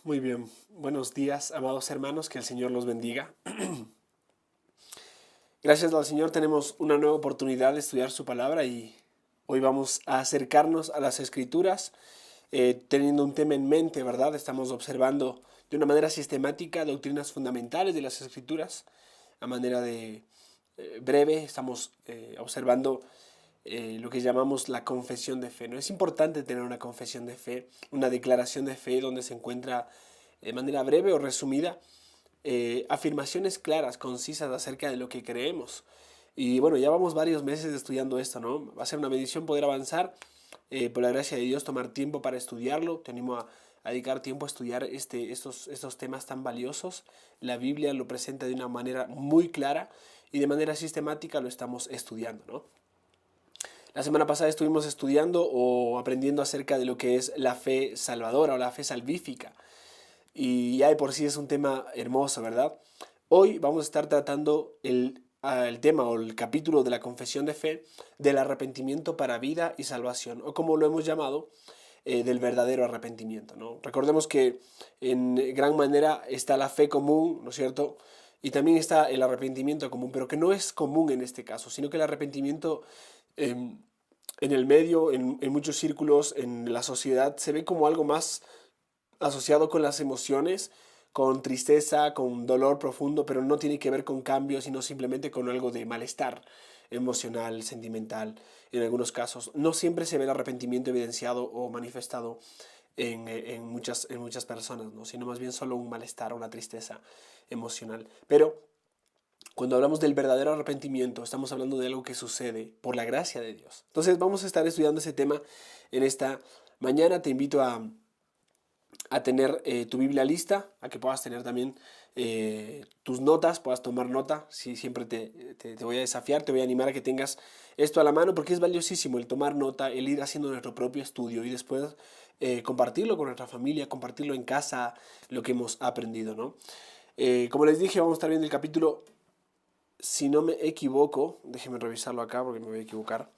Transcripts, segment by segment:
Muy bien, buenos días, amados hermanos, que el Señor los bendiga. Gracias al Señor tenemos una nueva oportunidad de estudiar su palabra y hoy vamos a acercarnos a las Escrituras teniendo un tema en mente, ¿verdad? Estamos observando de una manera sistemática doctrinas fundamentales de las Escrituras, a manera de breve, estamos observando lo que llamamos la confesión de fe. ¿No? Es importante tener una confesión de fe, una declaración de fe donde se encuentra de manera breve o resumida afirmaciones claras, concisas acerca de lo que creemos. Y bueno, ya vamos varios meses estudiando esto, ¿no? Va a ser una bendición poder avanzar, por la gracia de Dios, tomar tiempo para estudiarlo. Te animo a dedicar tiempo a estudiar estos temas tan valiosos. La Biblia lo presenta de una manera muy clara y de manera sistemática lo estamos estudiando, ¿no? La semana pasada estuvimos estudiando o aprendiendo acerca de lo que es la fe salvadora o la fe salvífica. Y ya de por sí es un tema hermoso, ¿verdad? Hoy vamos a estar tratando el tema o el capítulo de la confesión de fe del arrepentimiento para vida y salvación, o como lo hemos llamado, del verdadero arrepentimiento, ¿no? Recordemos que en gran manera está la fe común, ¿no es cierto? Y también está el arrepentimiento común, pero que no es común en este caso, sino que el arrepentimiento eh, en el medio, en muchos círculos, en la sociedad, se ve como algo más asociado con las emociones, con tristeza, con dolor profundo, pero no tiene que ver con cambios, sino simplemente con algo de malestar emocional, sentimental, en algunos casos. No siempre se ve el arrepentimiento evidenciado o manifestado en muchas personas, ¿no? Sino más bien solo un malestar, una tristeza emocional. Pero cuando hablamos del verdadero arrepentimiento, estamos hablando de algo que sucede por la gracia de Dios. Entonces vamos a estar estudiando ese tema en esta mañana. Te invito a tener tu Biblia lista, a que puedas tener también tus notas, puedas tomar nota. Sí, siempre te voy a desafiar, te voy a animar a que tengas esto a la mano porque es valiosísimo el tomar nota, el ir haciendo nuestro propio estudio y después compartirlo con nuestra familia, compartirlo en casa, lo que hemos aprendido, ¿no? Como les dije, vamos a estar viendo el capítulo, si no me equivoco, déjenme revisarlo acá porque me voy a equivocar.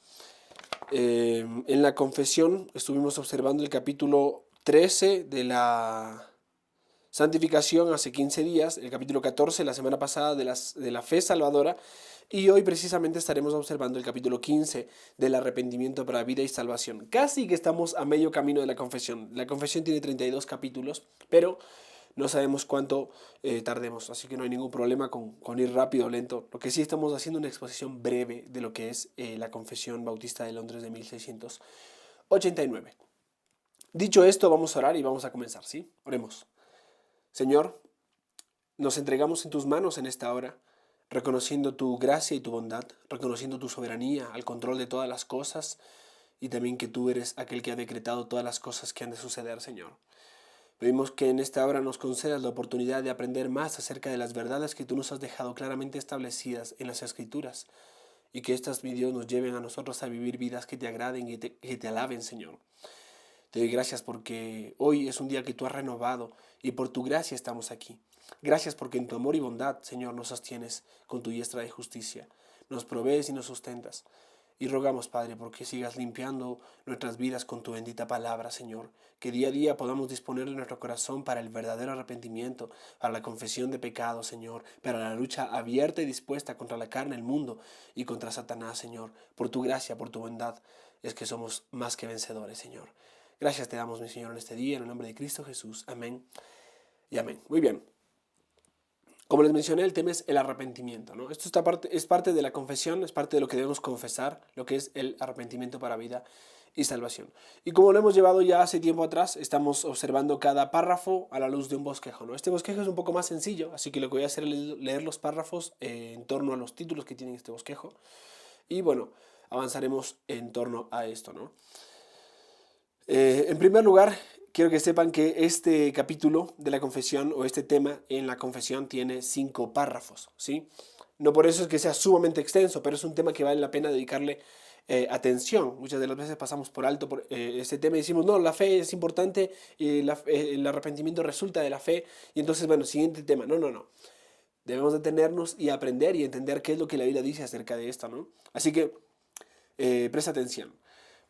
En la confesión estuvimos observando el capítulo 13 de la santificación hace 15 días, el capítulo 14 la semana pasada de la fe salvadora, y hoy precisamente estaremos observando el capítulo 15 del arrepentimiento para vida y salvación. Casi que estamos a medio camino de la confesión. La confesión tiene 32 capítulos, pero no sabemos cuánto tardemos, así que no hay ningún problema con ir rápido o lento. Lo que sí estamos haciendo es una exposición breve de lo que es la Confesión Bautista de Londres de 1689. Dicho esto, vamos a orar y vamos a comenzar, ¿sí? Oremos. Señor, nos entregamos en tus manos en esta hora, reconociendo tu gracia y tu bondad, reconociendo tu soberanía al control de todas las cosas y también que tú eres aquel que ha decretado todas las cosas que han de suceder, Señor. Pedimos que en esta hora nos concedas la oportunidad de aprender más acerca de las verdades que tú nos has dejado claramente establecidas en las Escrituras y que estas videos nos lleven a nosotros a vivir vidas que te agraden y que te alaben, Señor. Te doy gracias porque hoy es un día que tú has renovado y por tu gracia estamos aquí. Gracias porque en tu amor y bondad, Señor, nos sostienes con tu diestra de justicia. Nos provees y nos sustentas. Y rogamos, Padre, porque sigas limpiando nuestras vidas con tu bendita palabra, Señor. Que día a día podamos disponer de nuestro corazón para el verdadero arrepentimiento, para la confesión de pecados, Señor, para la lucha abierta y dispuesta contra la carne, el mundo y contra Satanás, Señor. Por tu gracia, por tu bondad, es que somos más que vencedores, Señor. Gracias te damos, mi Señor, en este día, en el nombre de Cristo Jesús. Amén y amén. Muy bien. Como les mencioné, el tema es el arrepentimiento, ¿no? Es parte de la confesión, es parte de lo que debemos confesar, lo que es el arrepentimiento para vida y salvación. Y como lo hemos llevado ya hace tiempo atrás, estamos observando cada párrafo a la luz de un bosquejo, ¿no? Este bosquejo es un poco más sencillo, así que lo que voy a hacer es leer los párrafos en torno a los títulos que tiene este bosquejo. Y bueno, avanzaremos en torno a esto, ¿no? En primer lugar, quiero que sepan que este capítulo de la confesión o este tema en la confesión tiene 5 párrafos, ¿sí? No por eso es que sea sumamente extenso, pero es un tema que vale la pena dedicarle atención. Muchas de las veces pasamos por alto por este tema y decimos, no, la fe es importante y el arrepentimiento resulta de la fe. Y entonces, bueno, siguiente tema. No, no, no. Debemos detenernos y aprender y entender qué es lo que la Biblia dice acerca de esto, ¿no? Así que presta atención.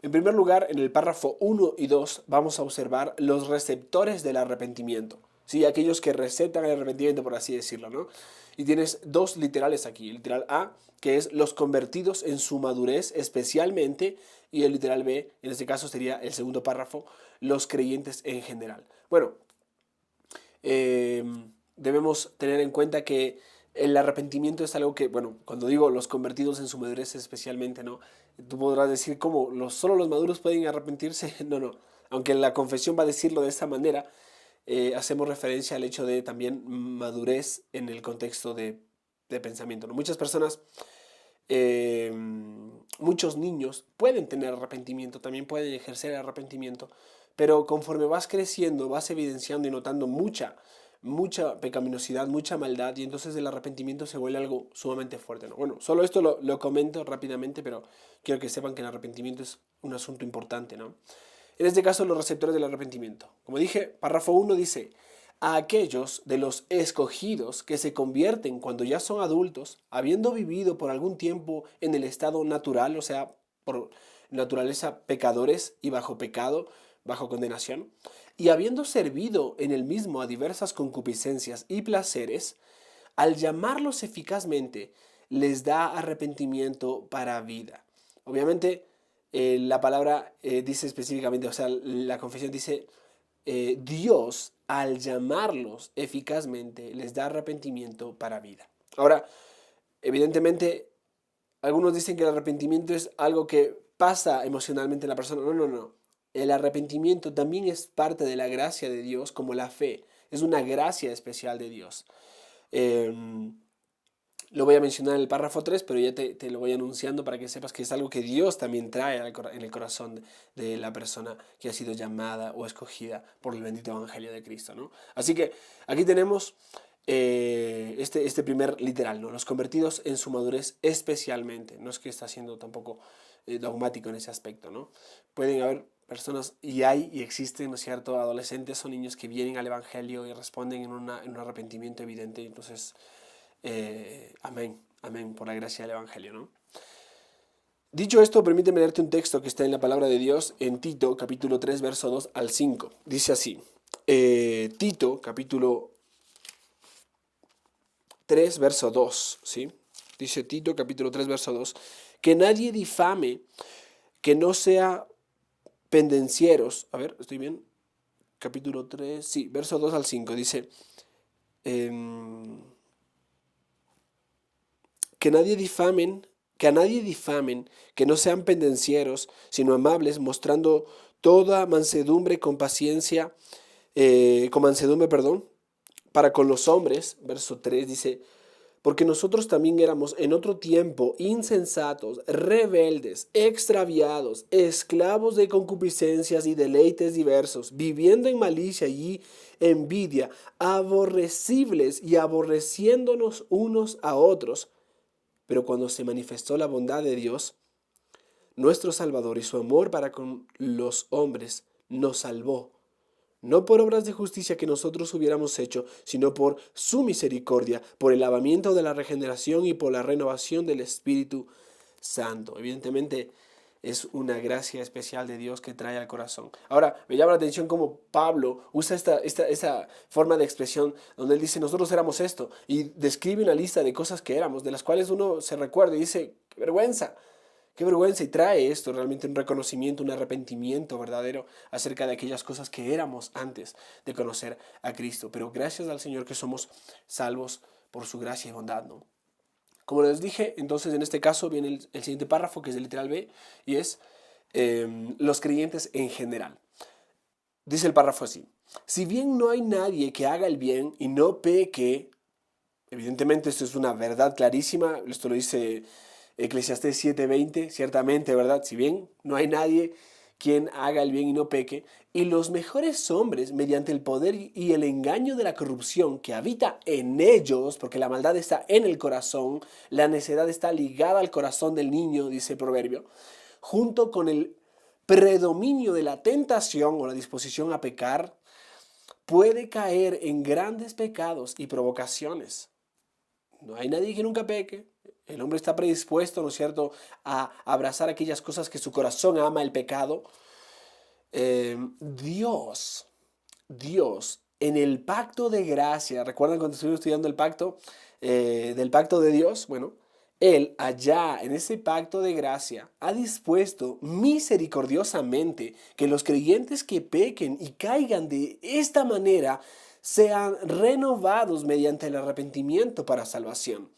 En primer lugar, en el párrafo 1 y 2 vamos a observar los receptores del arrepentimiento. ¿Sí? Aquellos que recetan el arrepentimiento, por así decirlo, ¿no? Y tienes dos literales aquí. El literal A, que es los convertidos en su madurez especialmente, y el literal B, en este caso sería el segundo párrafo, los creyentes en general. Bueno, debemos tener en cuenta que el arrepentimiento es algo que, bueno, cuando digo los convertidos en su madurez especialmente, ¿no? Tú podrás decir cómo solo los maduros pueden arrepentirse. No, no. Aunque la confesión va a decirlo de esta manera, hacemos referencia al hecho de también madurez en el contexto de pensamiento, ¿no? Muchas personas, eh, muchos niños pueden tener arrepentimiento, también pueden ejercer arrepentimiento, pero conforme vas creciendo, vas evidenciando y notando mucha pecaminosidad, mucha maldad, y entonces el arrepentimiento se vuelve algo sumamente fuerte, ¿no? Bueno, solo esto lo comento rápidamente, pero quiero que sepan que el arrepentimiento es un asunto importante, ¿no? En este caso, los receptores del arrepentimiento. Como dije, párrafo 1 dice, a aquellos de los escogidos que se convierten cuando ya son adultos, habiendo vivido por algún tiempo en el estado natural, o sea, por naturaleza pecadores y bajo pecado, bajo condenación, y habiendo servido en el mismo a diversas concupiscencias y placeres, al llamarlos eficazmente, les da arrepentimiento para vida. Obviamente, la palabra dice específicamente, o sea, la confesión dice, Dios al llamarlos eficazmente les da arrepentimiento para vida. Ahora, evidentemente, algunos dicen que el arrepentimiento es algo que pasa emocionalmente en la persona. No, no, no. El arrepentimiento también es parte de la gracia de Dios, como la fe. Es una gracia especial de Dios. Eh, lo voy a mencionar en el párrafo 3, pero ya te lo voy anunciando para que sepas que es algo que Dios también trae en el corazón de la persona que ha sido llamada o escogida por el bendito Evangelio de Cristo, ¿no? Así que aquí tenemos este primer literal, ¿no? Los convertidos en su madurez especialmente. No es que está siendo tampoco dogmático en ese aspecto, ¿no? Pueden haber personas, y hay y existen, ¿no es cierto?, adolescentes o niños que vienen al Evangelio y responden en un arrepentimiento evidente. Entonces, amén, amén, por la gracia del Evangelio, ¿no? Dicho esto, permíteme leerte un texto que está en la palabra de Dios en Tito, capítulo 3, verso 2 al 5. Dice así, Tito, capítulo 3, verso 2, ¿sí? Dice Tito, capítulo 3, verso 2, que nadie difame, que no sea pendencieros. A ver, ¿estoy bien? Capítulo 3, sí, verso 2 al 5, dice, que nadie difamen, que a nadie difamen, que no sean pendencieros, sino amables, mostrando toda mansedumbre con paciencia, con mansedumbre, perdón, para con los hombres. Verso 3 dice, porque nosotros también éramos en otro tiempo insensatos, rebeldes, extraviados, esclavos de concupiscencias y deleites diversos, viviendo en malicia y envidia, aborrecibles y aborreciéndonos unos a otros. Pero cuando se manifestó la bondad de Dios, nuestro Salvador, y su amor para con los hombres, nos salvó, no por obras de justicia que nosotros hubiéramos hecho, sino por su misericordia, por el lavamiento de la regeneración y por la renovación del Espíritu Santo. Evidentemente es una gracia especial de Dios que trae al corazón. Ahora, me llama la atención cómo Pablo usa esa forma de expresión donde él dice, nosotros éramos esto, y describe una lista de cosas que éramos, de las cuales uno se recuerda y dice, qué vergüenza, y trae esto realmente un reconocimiento, un arrepentimiento verdadero acerca de aquellas cosas que éramos antes de conocer a Cristo. Pero gracias al Señor que somos salvos por su gracia y bondad, ¿no? Como les dije, entonces en este caso viene el siguiente párrafo, que es el literal B, y es los creyentes en general. Dice el párrafo así, si bien no hay nadie que haga el bien y no peque, evidentemente esto es una verdad clarísima, esto lo dice Eclesiastés 7:20, ciertamente, ¿verdad? Si bien no hay nadie quien haga el bien y no peque, y los mejores hombres, mediante el poder y el engaño de la corrupción que habita en ellos, porque la maldad está en el corazón, la necedad está ligada al corazón del niño, dice el proverbio, junto con el predominio de la tentación o la disposición a pecar, puede caer en grandes pecados y provocaciones. No hay nadie que nunca peque. El hombre está predispuesto, ¿no es cierto?, a abrazar aquellas cosas que su corazón ama, el pecado. Dios, en el pacto de gracia, ¿recuerdan cuando estuvimos estudiando el pacto, del pacto de Dios? Bueno, Él allá en ese pacto de gracia ha dispuesto misericordiosamente que los creyentes que pequen y caigan de esta manera sean renovados mediante el arrepentimiento para salvación.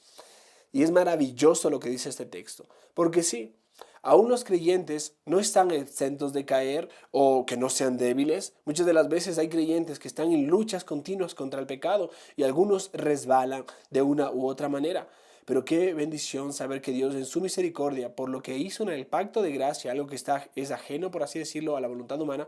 Y es maravilloso lo que dice este texto, porque sí, aún los creyentes no están exentos de caer o que no sean débiles. Muchas de las veces hay creyentes que están en luchas continuas contra el pecado y algunos resbalan de una u otra manera. Pero qué bendición saber que Dios en su misericordia, por lo que hizo en el pacto de gracia, algo que es ajeno, por así decirlo, a la voluntad humana,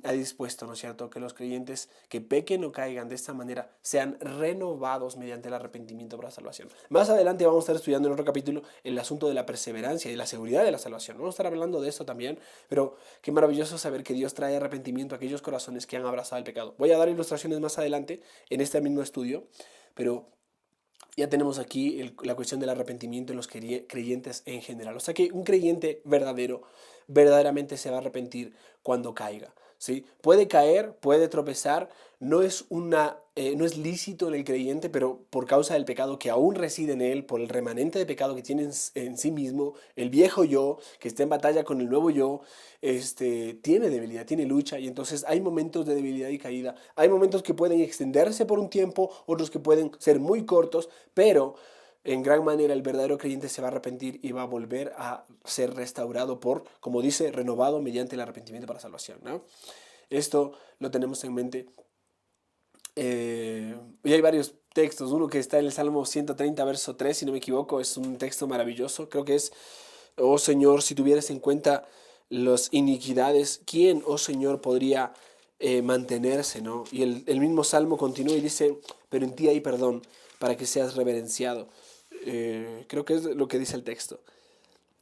ha dispuesto, ¿no es cierto?, que los creyentes que pequen o caigan de esta manera sean renovados mediante el arrepentimiento para la salvación. Más adelante vamos a estar estudiando en otro capítulo el asunto de la perseverancia y la seguridad de la salvación. Vamos a estar hablando de esto también, pero qué maravilloso saber que Dios trae arrepentimiento a aquellos corazones que han abrazado el pecado. Voy a dar ilustraciones más adelante en este mismo estudio, pero ya tenemos aquí la cuestión del arrepentimiento en los creyentes en general. O sea que un creyente verdadero verdaderamente se va a arrepentir cuando caiga, ¿sí? Puede caer, puede tropezar, no es lícito en el creyente, pero por causa del pecado que aún reside en él, por el remanente de pecado que tiene en sí mismo, el viejo yo, que está en batalla con el nuevo yo, tiene debilidad, tiene lucha, y entonces hay momentos de debilidad y caída. Hay momentos que pueden extenderse por un tiempo, otros que pueden ser muy cortos, pero en gran manera el verdadero creyente se va a arrepentir y va a volver a ser restaurado como dice, renovado mediante el arrepentimiento para salvación, ¿no? Esto lo tenemos en mente. Y hay varios textos. Uno que está en el Salmo 130, verso 3, si no me equivoco, es un texto maravilloso. Creo que es: oh Señor, si tuvieras en cuenta las iniquidades, ¿quién, oh Señor, podría mantenerse, ¿no? Y el mismo Salmo continúa y dice: pero en ti hay perdón para que seas reverenciado. Creo que es lo que dice el texto.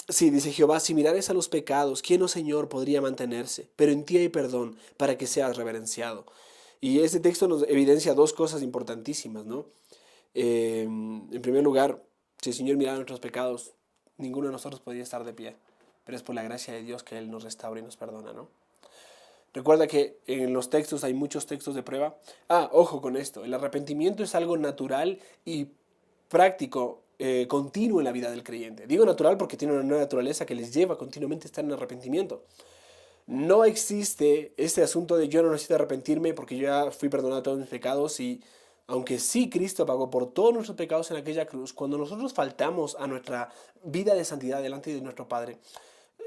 Sí, dice Jehová: si mirares a los pecados, ¿quién, oh Señor, podría mantenerse? Pero en ti hay perdón para que seas reverenciado. Y este texto nos evidencia dos cosas importantísimas, ¿no? En primer lugar, si el Señor mirara nuestros pecados, ninguno de nosotros podría estar de pie. Pero es por la gracia de Dios que Él nos restaura y nos perdona, ¿no? Recuerda que en los textos hay muchos textos de prueba. Ojo con esto. El arrepentimiento es algo natural y práctico, continuo en la vida del creyente. Digo natural porque tiene una nueva naturaleza que les lleva continuamente a estar en arrepentimiento. No existe este asunto de yo no necesito arrepentirme porque yo ya fui perdonado de todos mis pecados, y aunque sí Cristo pagó por todos nuestros pecados en aquella cruz, cuando nosotros faltamos a nuestra vida de santidad delante de nuestro Padre,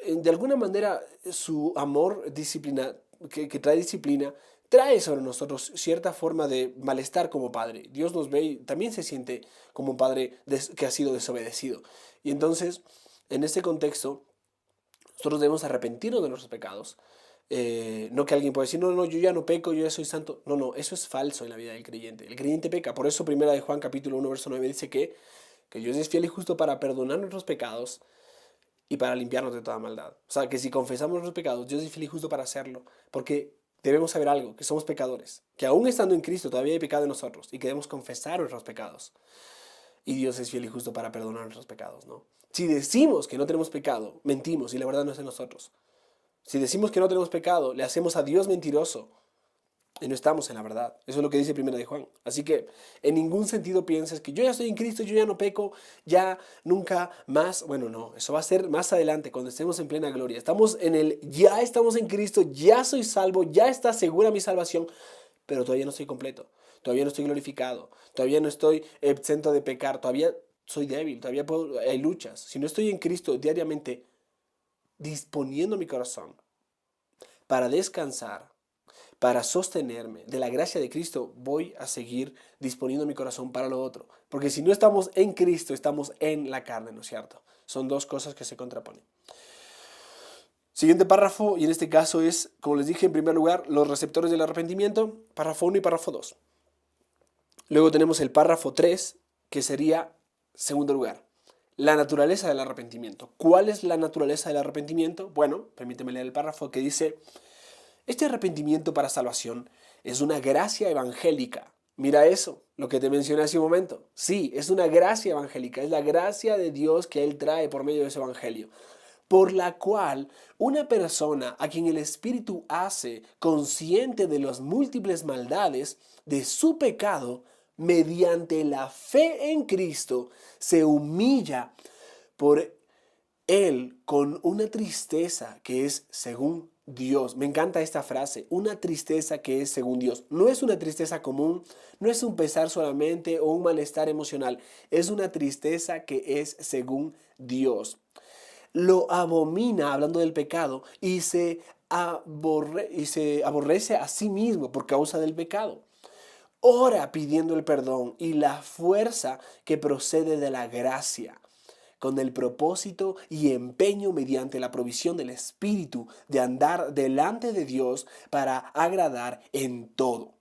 de alguna manera su amor que trae disciplina, trae sobre nosotros cierta forma de malestar como padre. Dios nos ve y también se siente como un padre que ha sido desobedecido. Y entonces, en este contexto, nosotros debemos arrepentirnos de nuestros pecados. No que alguien pueda decir: no, yo ya no peco, yo ya soy santo. No, eso es falso en la vida del creyente. El creyente peca. Por eso primera de Juan capítulo 1, verso 9 dice que Dios es fiel y justo para perdonar nuestros pecados y para limpiarnos de toda maldad. O sea, que si confesamos nuestros pecados, Dios es fiel y justo para hacerlo. Porque debemos saber algo, que somos pecadores. Que aún estando en Cristo todavía hay pecado en nosotros y que debemos confesar nuestros pecados. Y Dios es fiel y justo para perdonar nuestros pecados, ¿no? Si decimos que no tenemos pecado, mentimos y la verdad no es en nosotros. Si decimos que no tenemos pecado, le hacemos a Dios mentiroso y no estamos en la verdad. Eso es lo que dice primera de Juan. Así que en ningún sentido pienses que yo ya estoy en Cristo, yo ya no peco, ya nunca más. Bueno, no, eso va a ser más adelante, cuando estemos en plena gloria. Ya estamos en Cristo, ya soy salvo, ya está segura mi salvación, pero todavía no estoy completo, todavía no estoy glorificado, todavía no estoy exento de pecar, todavía soy débil, todavía hay luchas. Si no estoy en Cristo diariamente, disponiendo mi corazón para descansar, para sostenerme de la gracia de Cristo, voy a seguir disponiendo mi corazón para lo otro. Porque si no estamos en Cristo, estamos en la carne, ¿no es cierto? Son dos cosas que se contraponen. Siguiente párrafo, y en este caso es, como les dije, en primer lugar, los receptores del arrepentimiento, párrafo 1 y párrafo 2. Luego tenemos el párrafo 3, que sería, segundo lugar, la naturaleza del arrepentimiento. ¿Cuál es la naturaleza del arrepentimiento? Bueno, permíteme leer el párrafo que dice: este arrepentimiento para salvación es una gracia evangélica Mira eso, lo que te mencioné hace un momento. Sí, es una gracia evangélica, es la gracia de Dios que Él trae por medio de ese evangelio, por la cual una persona a quien el Espíritu hace consciente de las múltiples maldades de su pecado, mediante la fe en Cristo, se humilla por Él con una tristeza que es según Dios. Me encanta esta frase, una tristeza que es según Dios. No es una tristeza común, no es un pesar solamente o un malestar emocional, es una tristeza que es según Dios. Lo abomina, hablando del pecado, y se aborrece a sí mismo por causa del pecado. Ora pidiendo el perdón y la fuerza que procede de la gracia, con el propósito y empeño mediante la provisión del Espíritu de andar delante de Dios para agradar en todo.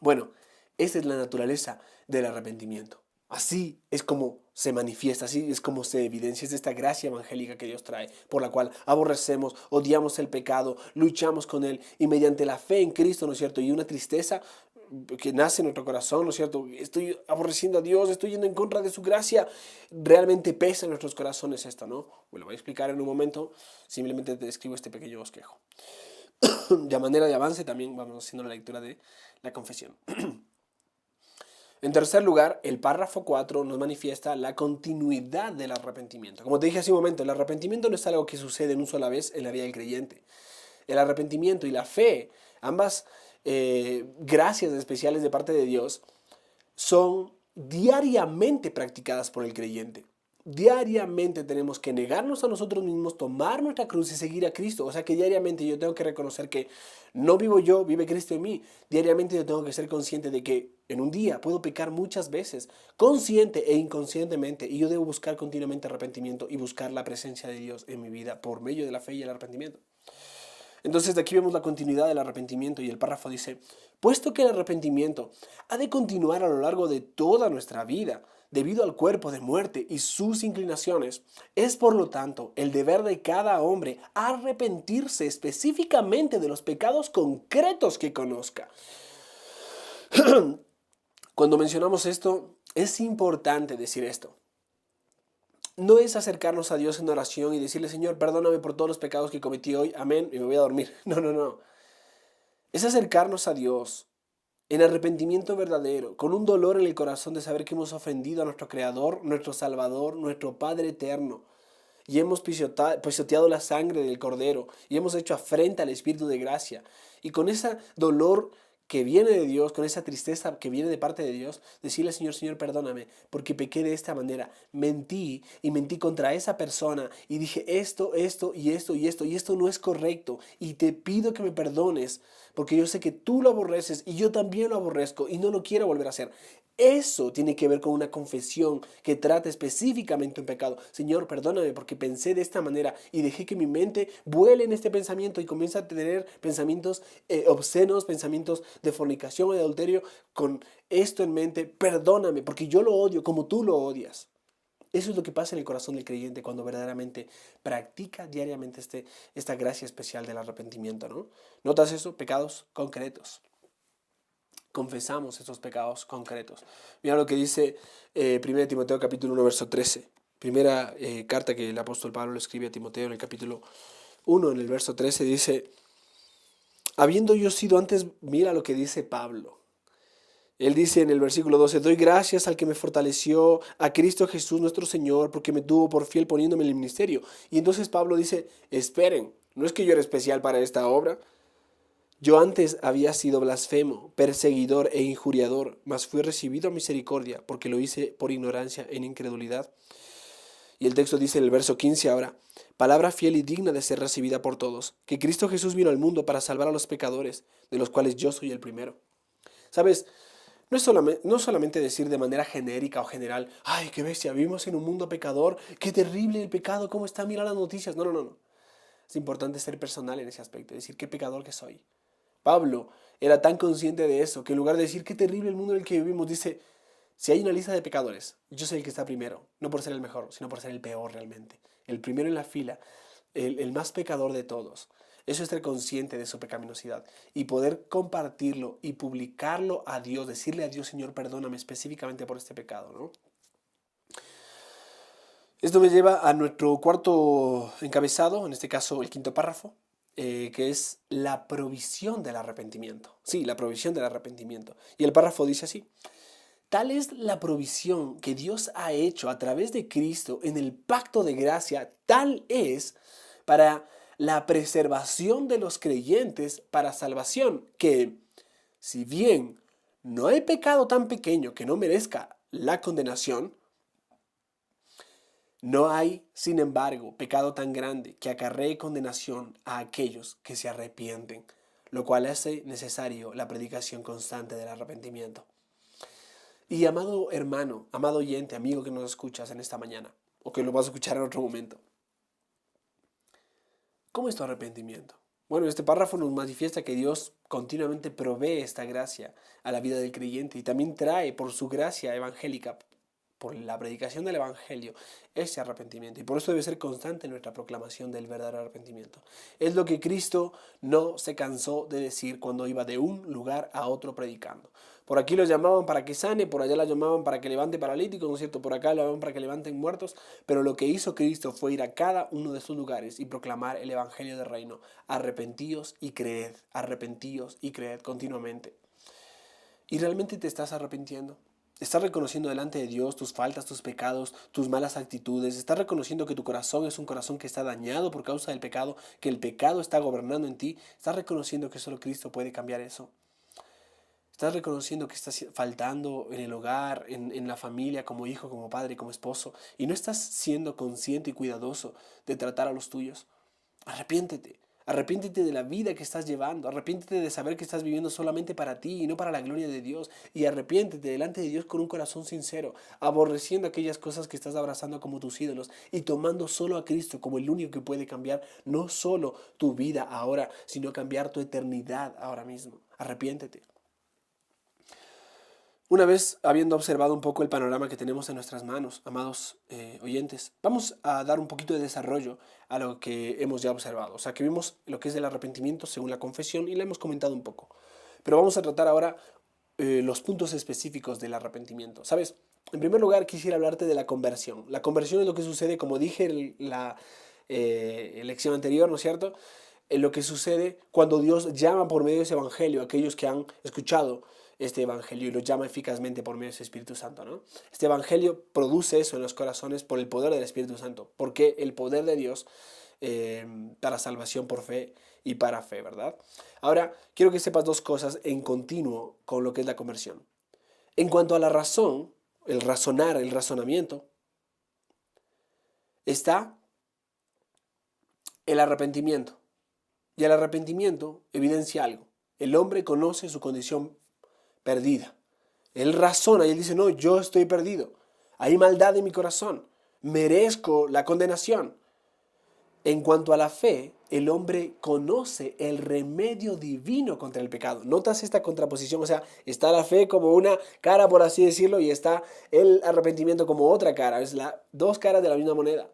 Bueno, esa es la naturaleza del arrepentimiento. Así es como se manifiesta, así es como se evidencia, es esta gracia evangélica que Dios trae, por la cual aborrecemos, odiamos el pecado, luchamos con él y mediante la fe en Cristo, ¿no es cierto? Y una tristeza que nace en nuestro corazón, ¿no es cierto? Estoy aborreciendo a Dios, estoy yendo en contra de su gracia. Realmente pesa en nuestros corazones esto, ¿no? Lo voy a explicar en un momento, simplemente te describo este pequeño bosquejo. De manera de avance también vamos haciendo la lectura de la confesión. En tercer lugar, el párrafo 4 nos manifiesta la continuidad del arrepentimiento. Como te dije hace un momento, el arrepentimiento no es algo que sucede en una sola vez en la vida del creyente. El arrepentimiento y la fe, ambas gracias especiales de parte de Dios, son diariamente practicadas por el creyente. Diariamente tenemos que negarnos a nosotros mismos, tomar nuestra cruz y seguir a Cristo. O sea que diariamente yo tengo que reconocer que no vivo yo, vive Cristo en mí. Diariamente yo tengo que ser consciente de que en un día puedo pecar muchas veces, consciente e inconscientemente, y yo debo buscar continuamente arrepentimiento y buscar la presencia de Dios en mi vida por medio de la fe y el arrepentimiento. Entonces de aquí vemos la continuidad del arrepentimiento y el párrafo dice, puesto que el arrepentimiento ha de continuar a lo largo de toda nuestra vida, debido al cuerpo de muerte y sus inclinaciones, es por lo tanto el deber de cada hombre arrepentirse específicamente de los pecados concretos que conozca. Cuando mencionamos esto, es importante decir esto. No es acercarnos a Dios en oración y decirle, Señor, perdóname por todos los pecados que cometí hoy, amén, y me voy a dormir. No, no, no. Es acercarnos a Dios en arrepentimiento verdadero, con un dolor en el corazón de saber que hemos ofendido a nuestro Creador, nuestro Salvador, nuestro Padre eterno, y hemos pisoteado la sangre del Cordero, y hemos hecho afrenta al Espíritu de gracia. Y con ese dolor que viene de Dios, con esa tristeza que viene de parte de Dios, decirle al Señor, Señor, perdóname, porque pequé de esta manera, mentí y mentí contra esa persona y dije esto, esto y esto y esto y esto no es correcto y te pido que me perdones, porque yo sé que tú lo aborreces y yo también lo aborrezco y no lo quiero volver a hacer. Eso tiene que ver con una confesión que trata específicamente un pecado. Señor, perdóname porque pensé de esta manera y dejé que mi mente vuele en este pensamiento y comienza a tener pensamientos obscenos, pensamientos de fornicación o de adulterio con esto en mente. Perdóname porque yo lo odio como tú lo odias. Eso es lo que pasa en el corazón del creyente cuando verdaderamente practica diariamente esta gracia especial del arrepentimiento, ¿no? ¿Notas eso? Pecados concretos. Confesamos esos pecados concretos. Mira lo que dice 1 Timoteo capítulo 1, verso 13. Primera carta que el apóstol Pablo le escribe a Timoteo en el capítulo 1, en el verso 13, dice, habiendo yo sido antes, mira lo que dice Pablo. Él dice en el versículo 12, doy gracias al que me fortaleció, a Cristo Jesús nuestro Señor, porque me tuvo por fiel poniéndome en el ministerio. Y entonces Pablo dice, esperen, no es que yo era especial para esta obra. Yo antes había sido blasfemo, perseguidor e injuriador, mas fui recibido a misericordia, porque lo hice por ignorancia en incredulidad. Y el texto dice en el verso 15 ahora, palabra fiel y digna de ser recibida por todos, que Cristo Jesús vino al mundo para salvar a los pecadores, de los cuales yo soy el primero. ¿Sabes? No solamente decir de manera genérica o general, ay, qué bestia, vivimos en un mundo pecador, qué terrible el pecado, cómo está, mira las noticias. No, no, no, no. Es importante ser personal en ese aspecto, decir qué pecador que soy. Pablo era tan consciente de eso que en lugar de decir qué terrible el mundo en el que vivimos, dice, si hay una lista de pecadores, yo soy el que está primero, no por ser el mejor, sino por ser el peor realmente. El primero en la fila, el más pecador de todos. Eso es ser consciente de su pecaminosidad y poder compartirlo y publicarlo a Dios, decirle a Dios, Señor, perdóname específicamente por este pecado, ¿no? Esto me lleva a nuestro cuarto encabezado, en este caso el quinto párrafo, que es la provisión del arrepentimiento. Sí, la provisión del arrepentimiento. Y el párrafo dice así: tal es la provisión que Dios ha hecho a través de Cristo en el pacto de gracia, tal es para la preservación de los creyentes para salvación, que si bien no hay pecado tan pequeño que no merezca la condenación, no hay, sin embargo, pecado tan grande que acarree condenación a aquellos que se arrepienten, lo cual hace necesario la predicación constante del arrepentimiento. Y amado hermano, amado oyente, amigo que nos escuchas en esta mañana, o que lo vas a escuchar en otro momento, ¿cómo es tu arrepentimiento? Bueno, este párrafo nos manifiesta que Dios continuamente provee esta gracia a la vida del creyente y también trae por su gracia evangélica, por la predicación del Evangelio, ese arrepentimiento. Y por eso debe ser constante nuestra proclamación del verdadero arrepentimiento. Es lo que Cristo no se cansó de decir cuando iba de un lugar a otro predicando. Por aquí lo llamaban para que sane, por allá lo llamaban para que levante paralíticos, ¿no es cierto? Por acá lo llamaban para que levanten muertos. Pero lo que hizo Cristo fue ir a cada uno de esos lugares y proclamar el Evangelio del Reino. Arrepentíos y creed continuamente. ¿Y realmente te estás arrepintiendo? ¿Estás reconociendo delante de Dios tus faltas, tus pecados, tus malas actitudes? ¿Estás reconociendo que tu corazón es un corazón que está dañado por causa del pecado, que el pecado está gobernando en ti? ¿Estás reconociendo que solo Cristo puede cambiar eso? ¿Estás reconociendo que estás faltando en el hogar, en la familia, como hijo, como padre, como esposo? Y no estás siendo consciente y cuidadoso de tratar a los tuyos. Arrepiéntete. Arrepiéntete de la vida que estás llevando. Arrepiéntete de saber que estás viviendo solamente para ti y no para la gloria de Dios. Y arrepiéntete delante de Dios con un corazón sincero, aborreciendo aquellas cosas que estás abrazando como tus ídolos y tomando solo a Cristo como el único que puede cambiar no solo tu vida ahora, sino cambiar tu eternidad ahora mismo. Arrepiéntete. Una vez habiendo observado un poco el panorama que tenemos en nuestras manos, amados oyentes, vamos a dar un poquito de desarrollo a lo que hemos ya observado. O sea, que vimos lo que es el arrepentimiento según la confesión y le hemos comentado un poco. Pero vamos a tratar ahora los puntos específicos del arrepentimiento. ¿Sabes? En primer lugar, quisiera hablarte de la conversión. La conversión es lo que sucede, como dije en la lección anterior, ¿no es cierto? Lo que sucede cuando Dios llama por medio de ese evangelio a aquellos que han escuchado este evangelio y lo llama eficazmente por medio de ese Espíritu Santo, ¿no? Este evangelio produce eso en los corazones por el poder del Espíritu Santo, porque el poder de Dios para salvación por fe y para fe, ¿verdad? Ahora, quiero que sepas dos cosas en continuo con lo que es la conversión. En cuanto a la razón, el razonar, el razonamiento, está el arrepentimiento. Y el arrepentimiento evidencia algo. El hombre conoce su condición perdida. Él razona y él dice, no, yo estoy perdido. Hay maldad en mi corazón. Merezco la condenación. En cuanto a la fe, el hombre conoce el remedio divino contra el pecado. ¿Notas esta contraposición? O sea, está la fe como una cara, por así decirlo, y está el arrepentimiento como otra cara. Es dos caras de la misma moneda.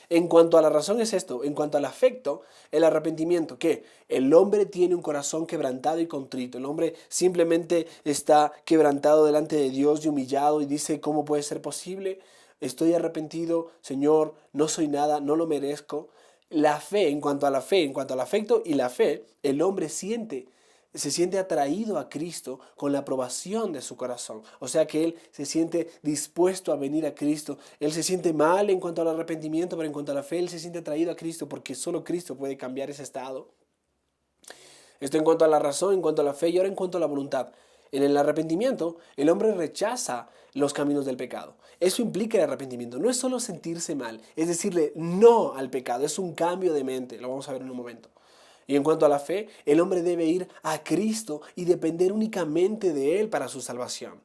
En cuanto a la razón es esto, en cuanto al afecto, el arrepentimiento, que el hombre tiene un corazón quebrantado y contrito, el hombre simplemente está quebrantado delante de Dios y humillado y dice, ¿cómo puede ser posible? Estoy arrepentido, Señor, no soy nada, no lo merezco. La fe, en cuanto a la fe, en cuanto al afecto y la fe, el hombre se siente atraído a Cristo con la aprobación de su corazón. O sea que él se siente dispuesto a venir a Cristo. Él se siente mal en cuanto al arrepentimiento, pero en cuanto a la fe, él se siente atraído a Cristo porque solo Cristo puede cambiar ese estado. Esto en cuanto a la razón, en cuanto a la fe y ahora en cuanto a la voluntad. En el arrepentimiento, el hombre rechaza los caminos del pecado. Eso implica el arrepentimiento. No es solo sentirse mal, es decirle no al pecado. Es un cambio de mente. Lo vamos a ver en un momento. Y en cuanto a la fe, el hombre debe ir a Cristo y depender únicamente de Él para su salvación.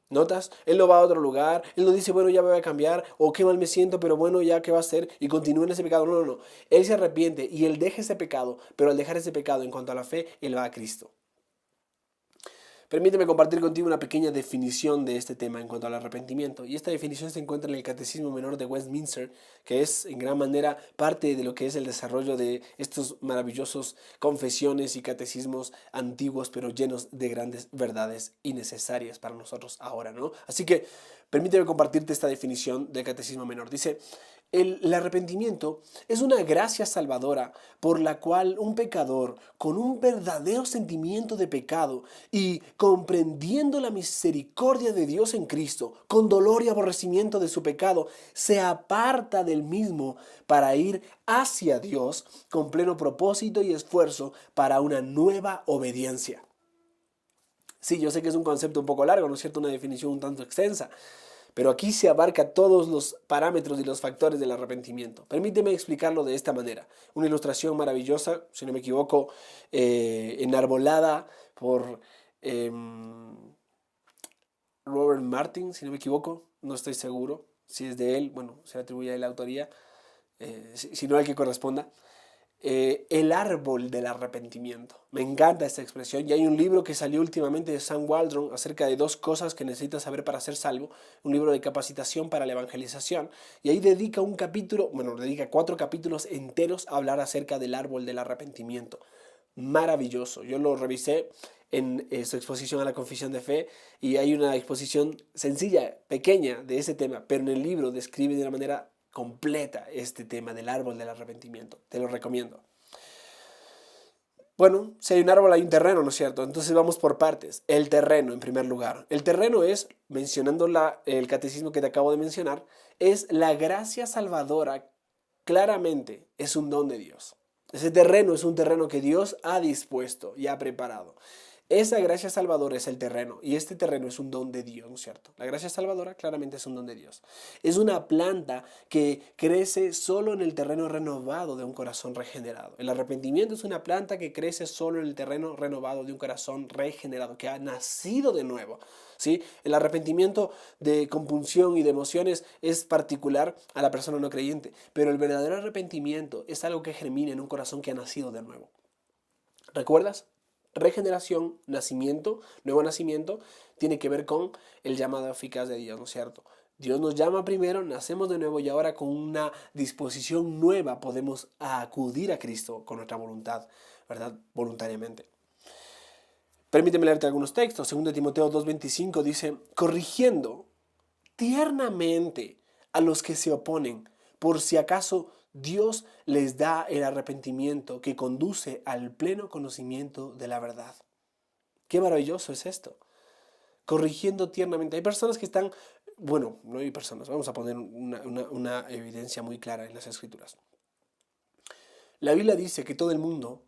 ¿Notas? Él no va a otro lugar, él no dice, bueno, ya me voy a cambiar, o qué mal me siento, pero bueno, ya qué va a hacer, y continúa en ese pecado. No, no, no. Él se arrepiente y él deja ese pecado, pero al dejar ese pecado en cuanto a la fe, él va a Cristo. Permíteme compartir contigo una pequeña definición de este tema en cuanto al arrepentimiento. Y esta definición se encuentra en el Catecismo Menor de Westminster, que es en gran manera parte de lo que es el desarrollo de estos maravillosos confesiones y catecismos antiguos, pero llenos de grandes verdades y necesarias para nosotros ahora, ¿no? Así que permíteme compartirte esta definición del Catecismo Menor. Dice: el arrepentimiento es una gracia salvadora por la cual un pecador, con un verdadero sentimiento de pecado y comprendiendo la misericordia de Dios en Cristo, con dolor y aborrecimiento de su pecado, se aparta del mismo para ir hacia Dios con pleno propósito y esfuerzo para una nueva obediencia. Sí, yo sé que es un concepto un poco largo, ¿no es cierto? Una definición un tanto extensa. Pero aquí se abarca todos los parámetros y los factores del arrepentimiento. Permíteme explicarlo de esta manera. Una ilustración maravillosa, si no me equivoco, enarbolada por Robert Martin, si no me equivoco, no estoy seguro si es de él, bueno, se le atribuye a él la autoría, si no al que corresponda. El árbol del arrepentimiento. Me encanta esta expresión y hay un libro que salió últimamente de Sam Waldron acerca de 2 cosas que necesitas saber para ser salvo, un libro de capacitación para la evangelización, y ahí dedica un capítulo, bueno, dedica 4 capítulos enteros a hablar acerca del árbol del arrepentimiento. Maravilloso, yo lo revisé en su exposición a la confesión de fe y hay una exposición sencilla, pequeña de ese tema, pero en el libro describe de una manera completa este tema del árbol del arrepentimiento. Te lo recomiendo. Bueno, si hay un árbol hay un terreno, ¿no es cierto? Entonces vamos por partes. El terreno, en primer lugar. El terreno es, mencionando el catecismo que te acabo de mencionar, es la gracia salvadora. Claramente es un don de Dios. Ese terreno es un terreno que Dios ha dispuesto y ha preparado. Esa gracia salvadora es el terreno y este terreno es un don de Dios, ¿no es cierto? La gracia salvadora claramente es un don de Dios. Es una planta que crece solo en el terreno renovado de un corazón regenerado. El arrepentimiento es una planta que crece solo en el terreno renovado de un corazón regenerado, que ha nacido de nuevo. ¿Sí? El arrepentimiento de compunción y de emociones es particular a la persona no creyente, pero el verdadero arrepentimiento es algo que germina en un corazón que ha nacido de nuevo. ¿Recuerdas? Regeneración, nacimiento, nuevo nacimiento, tiene que ver con el llamado eficaz de Dios, ¿no es cierto? Dios nos llama primero, nacemos de nuevo y ahora con una disposición nueva podemos acudir a Cristo con nuestra voluntad, ¿verdad? Voluntariamente. Permíteme leerte algunos textos. 2 Timoteo 2:25 dice: corrigiendo tiernamente a los que se oponen, por si acaso Dios les da el arrepentimiento que conduce al pleno conocimiento de la verdad. Qué maravilloso es esto. Corrigiendo tiernamente. Hay personas que están, bueno, no hay personas, vamos a poner una evidencia muy clara en las Escrituras. La Biblia dice que todo el mundo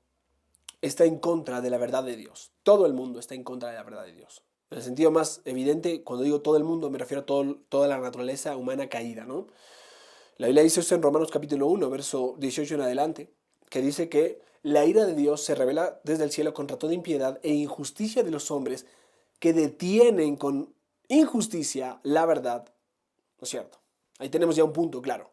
está en contra de la verdad de Dios. Todo el mundo está en contra de la verdad de Dios. En el sentido más evidente, cuando digo todo el mundo, me refiero a toda la naturaleza humana caída, ¿no? La Biblia dice esto en Romanos capítulo 1, verso 18 en adelante, que dice que la ira de Dios se revela desde el cielo contra toda impiedad e injusticia de los hombres que detienen con injusticia la verdad. ¿No es cierto? Ahí tenemos ya un punto claro.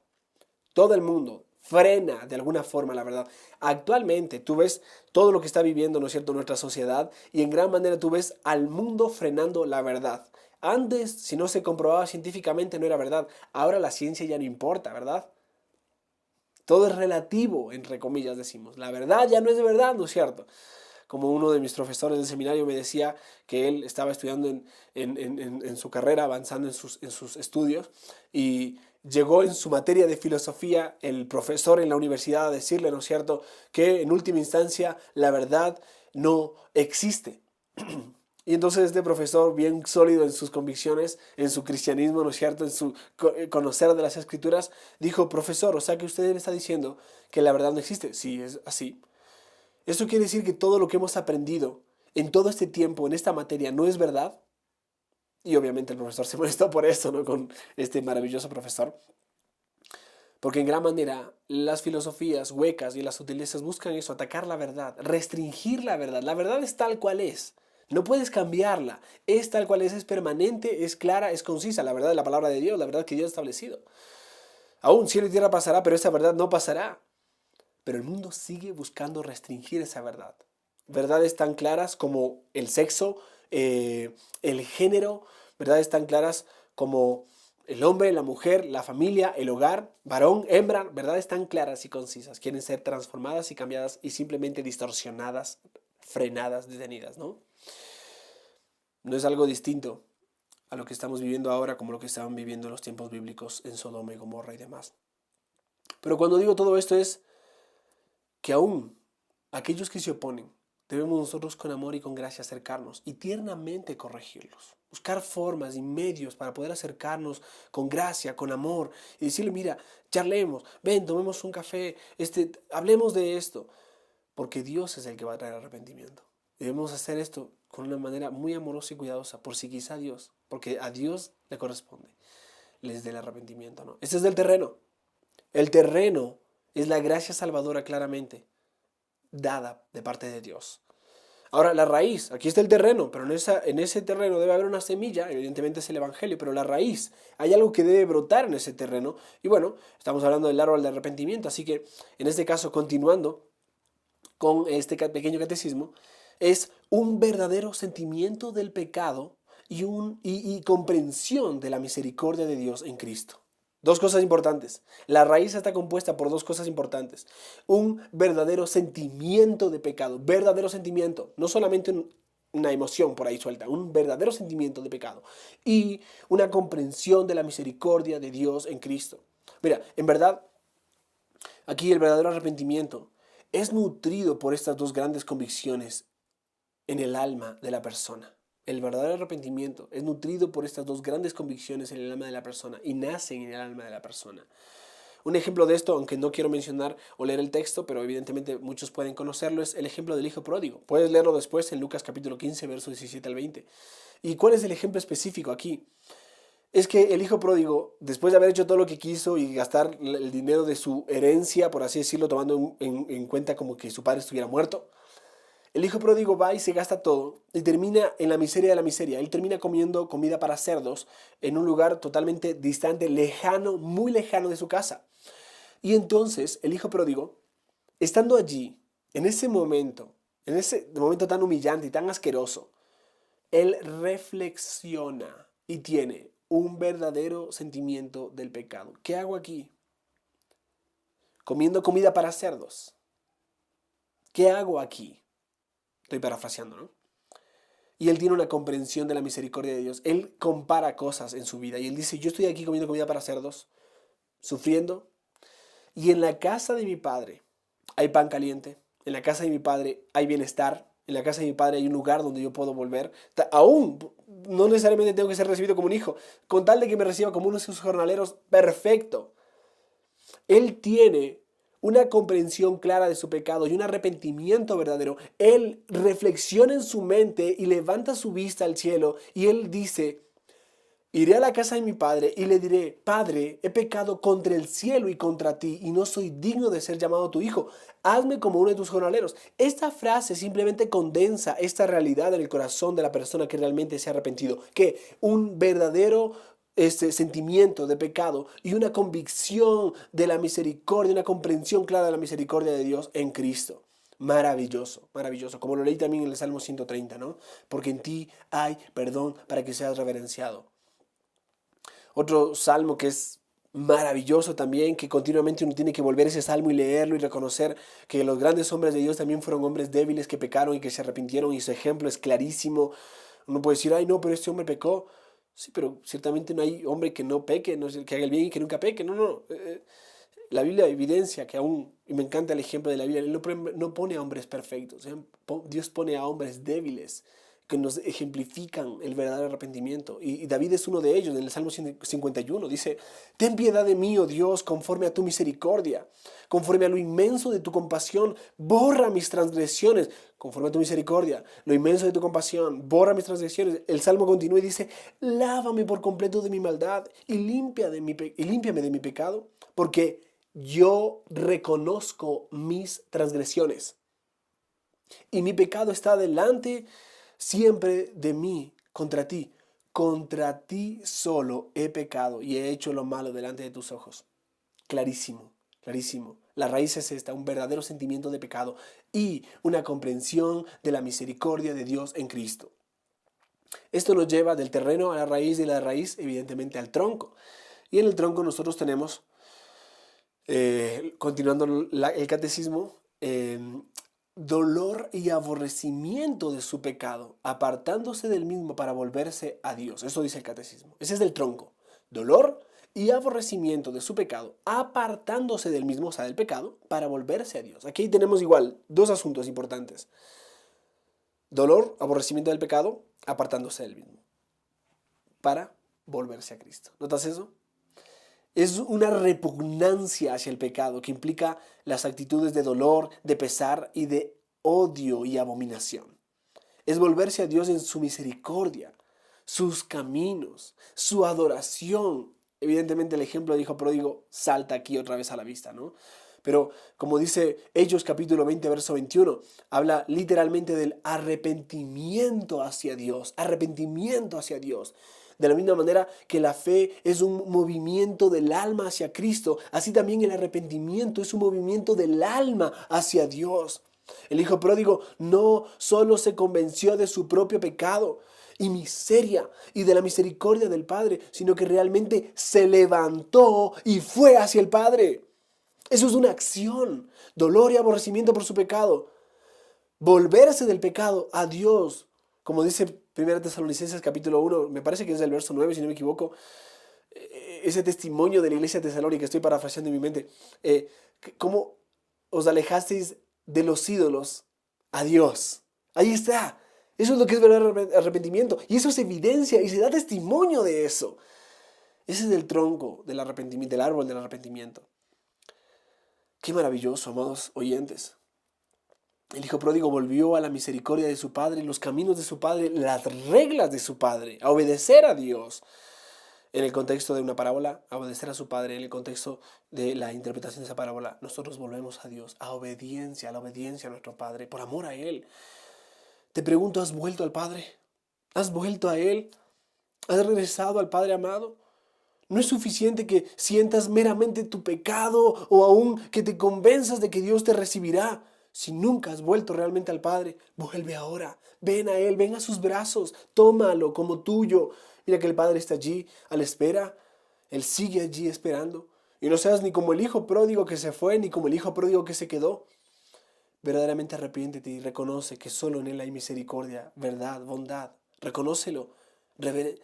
Todo el mundo frena de alguna forma la verdad. Actualmente tú ves todo lo que está viviendo, ¿no es cierto?, nuestra sociedad y en gran manera tú ves al mundo frenando la verdad. Antes, si no se comprobaba científicamente, no era verdad. Ahora la ciencia ya no importa, ¿verdad? Todo es relativo, entre comillas decimos. La verdad ya no es de verdad, ¿no es cierto? Como uno de mis profesores del seminario me decía que él estaba estudiando en su carrera, avanzando en sus estudios, y llegó en su materia de filosofía el profesor en la universidad a decirle, ¿no es cierto?, que en última instancia la verdad no existe. Y entonces este profesor, bien sólido en sus convicciones, en su cristianismo, ¿no es cierto?, en su conocer de las Escrituras, dijo: profesor, o sea que usted me está diciendo que la verdad no existe. Sí, es así. Esto quiere decir que todo lo que hemos aprendido en todo este tiempo, en esta materia, no es verdad. Y obviamente el profesor se molestó por esto, ¿no?, con este maravilloso profesor. Porque en gran manera las filosofías huecas y las sutilezas buscan eso, atacar la verdad, restringir la verdad. La verdad es tal cual es. No puedes cambiarla. Es tal cual es permanente, es clara, es concisa. La verdad es la palabra de Dios, la verdad que Dios ha establecido. Aún cielo y tierra pasará, pero esa verdad no pasará. Pero el mundo sigue buscando restringir esa verdad. Verdades tan claras como el sexo, el género, verdades tan claras como el hombre, la mujer, la familia, el hogar, varón, hembra, verdades tan claras y concisas. Quieren ser transformadas y cambiadas y simplemente distorsionadas, frenadas, detenidas, ¿no? No es algo distinto a lo que estamos viviendo ahora como lo que estaban viviendo en los tiempos bíblicos en Sodoma y Gomorra y demás. Pero cuando digo todo esto es que aún aquellos que se oponen, debemos nosotros con amor y con gracia acercarnos y tiernamente corregirlos. Buscar formas y medios para poder acercarnos con gracia, con amor y decirle, mira, charlemos, ven, tomemos un café, hablemos de esto, porque Dios es el que va a traer arrepentimiento. Debemos hacer esto con una manera muy amorosa y cuidadosa, por si quizá Dios, porque a Dios le corresponde, les dé el arrepentimiento, ¿no? Este es del terreno. El terreno es la gracia salvadora claramente dada de parte de Dios. Ahora, la raíz, aquí está el terreno, pero en ese terreno debe haber una semilla, evidentemente es el Evangelio, pero la raíz, hay algo que debe brotar en ese terreno. Y bueno, estamos hablando del árbol de arrepentimiento, así que en este caso, continuando con este pequeño catecismo, es un verdadero sentimiento del pecado y comprensión de la misericordia de Dios en Cristo. Dos cosas importantes. La raíz está compuesta por dos cosas importantes. Un verdadero sentimiento de pecado, verdadero sentimiento, no solamente una emoción por ahí suelta, un verdadero sentimiento de pecado y una comprensión de la misericordia de Dios en Cristo. Mira, en verdad, aquí el verdadero arrepentimiento es nutrido por estas dos grandes convicciones en el alma de la persona. El verdadero arrepentimiento es nutrido por estas dos grandes convicciones en el alma de la persona y nacen en el alma de la persona. Un ejemplo de esto, aunque no quiero mencionar o leer el texto, pero evidentemente muchos pueden conocerlo, es el ejemplo del hijo pródigo. Puedes leerlo después en Lucas capítulo 15, versos 17 al 20. ¿Y cuál es el ejemplo específico aquí? Es que el hijo pródigo, después de haber hecho todo lo que quiso y gastar el dinero de su herencia, por así decirlo, tomando en cuenta como que su padre estuviera muerto, el hijo pródigo va y se gasta todo y termina en la miseria de la miseria. Él termina comiendo comida para cerdos en un lugar totalmente distante, lejano, muy lejano de su casa. Y entonces el hijo pródigo, estando allí, en ese momento tan humillante y tan asqueroso, él reflexiona y tiene un verdadero sentimiento del pecado. ¿Qué hago aquí? Comiendo comida para cerdos. ¿Qué hago aquí? Estoy parafraseando, ¿no? Y él tiene una comprensión de la misericordia de Dios. Él compara cosas en su vida y él dice, yo estoy aquí comiendo comida para cerdos, sufriendo, y en la casa de mi padre hay pan caliente, en la casa de mi padre hay bienestar, en la casa de mi padre hay un lugar donde yo puedo volver. Aún no necesariamente tengo que ser recibido como un hijo, con tal de que me reciba como uno de sus jornaleros, perfecto. Él tiene una comprensión clara de su pecado y un arrepentimiento verdadero. Él reflexiona en su mente y levanta su vista al cielo y él dice, iré a la casa de mi padre y le diré, Padre, he pecado contra el cielo y contra ti y no soy digno de ser llamado tu hijo. Hazme como uno de tus jornaleros. Esta frase simplemente condensa esta realidad en el corazón de la persona que realmente se ha arrepentido. Que un verdadero sentimiento de pecado y una convicción de la misericordia, una comprensión clara de la misericordia de Dios en Cristo. Maravilloso, maravilloso. Como lo leí también en el Salmo 130, ¿no? Porque en ti hay perdón para que seas reverenciado. Otro salmo que es maravilloso también, que continuamente uno tiene que volver ese salmo y leerlo y reconocer que los grandes hombres de Dios también fueron hombres débiles que pecaron y que se arrepintieron y su ejemplo es clarísimo. Uno puede decir, ay no, pero este hombre pecó. Sí, pero ciertamente no hay hombre que no peque, no que haga el bien y que nunca peque. No, no. La Biblia evidencia que aún, y me encanta el ejemplo de la Biblia, Él no pone a hombres perfectos, Dios pone a hombres débiles que nos ejemplifican el verdadero arrepentimiento. Y David es uno de ellos, en el Salmo 51, dice, ten piedad de mí, oh Dios, conforme a tu misericordia, conforme a lo inmenso de tu compasión, borra mis transgresiones, conforme a tu misericordia, lo inmenso de tu compasión, borra mis transgresiones. El Salmo continúa y dice, lávame por completo de mi maldad y límpiame de mi pecado, porque yo reconozco mis transgresiones y mi pecado está delante siempre de mí, contra ti. Contra ti solo he pecado y he hecho lo malo delante de tus ojos. Clarísimo, clarísimo. La raíz es esta, un verdadero sentimiento de pecado y una comprensión de la misericordia de Dios en Cristo. Esto nos lleva del terreno a la raíz, de la raíz evidentemente al tronco. Y en el tronco nosotros tenemos, continuando el catecismo, dolor y aborrecimiento de su pecado, apartándose del mismo para volverse a Dios. Eso dice el catecismo. Ese es del tronco. Dolor y aborrecimiento de su pecado, apartándose del mismo, o sea, del pecado, para volverse a Dios. Aquí tenemos igual dos asuntos importantes. Dolor, aborrecimiento del pecado, apartándose del mismo, para volverse a Cristo. ¿Notas eso? Es una repugnancia hacia el pecado que implica las actitudes de dolor, de pesar y de odio y abominación. Es volverse a Dios en su misericordia, sus caminos, su adoración. Evidentemente el ejemplo del hijo pródigo salta aquí otra vez a la vista, ¿no? Pero como dice Hechos capítulo 20, verso 21, habla literalmente del arrepentimiento hacia Dios, arrepentimiento hacia Dios. De la misma manera que la fe es un movimiento del alma hacia Cristo, así también el arrepentimiento es un movimiento del alma hacia Dios. El hijo pródigo no solo se convenció de su propio pecado y miseria y de la misericordia del Padre, sino que realmente se levantó y fue hacia el Padre. Eso es una acción, dolor y aborrecimiento por su pecado. Volverse del pecado a Dios, como dice 1 Tesalonicenses capítulo 1, me parece que es el verso 9, si no me equivoco, ese testimonio de la iglesia de Tesalónica, estoy parafraseando en mi mente, cómo os alejasteis de los ídolos a Dios. Ahí está. Eso es lo que es verdadero arrepentimiento. Y eso es evidencia y se da testimonio de eso. Ese es el tronco del arrepentimiento, del árbol del arrepentimiento. Qué maravilloso, amados oyentes. El hijo pródigo volvió a la misericordia de su padre, los caminos de su padre, las reglas de su padre, a obedecer a Dios. En el contexto de una parábola, a obedecer a su padre. En el contexto de la interpretación de esa parábola, nosotros volvemos a Dios, a la obediencia a nuestro Padre, por amor a Él. Te pregunto, ¿has vuelto al Padre? ¿Has vuelto a Él? ¿Has regresado al Padre amado? No es suficiente que sientas meramente tu pecado o aún que te convenzas de que Dios te recibirá. Si nunca has vuelto realmente al Padre, vuelve ahora. Ven a Él, ven a sus brazos, tómalo como tuyo. Mira que el Padre está allí a la espera. Él sigue allí esperando. Y no seas ni como el hijo pródigo que se fue, ni como el hijo pródigo que se quedó. Verdaderamente arrepiéntete y reconoce que solo en Él hay misericordia, verdad, bondad. Reconócelo.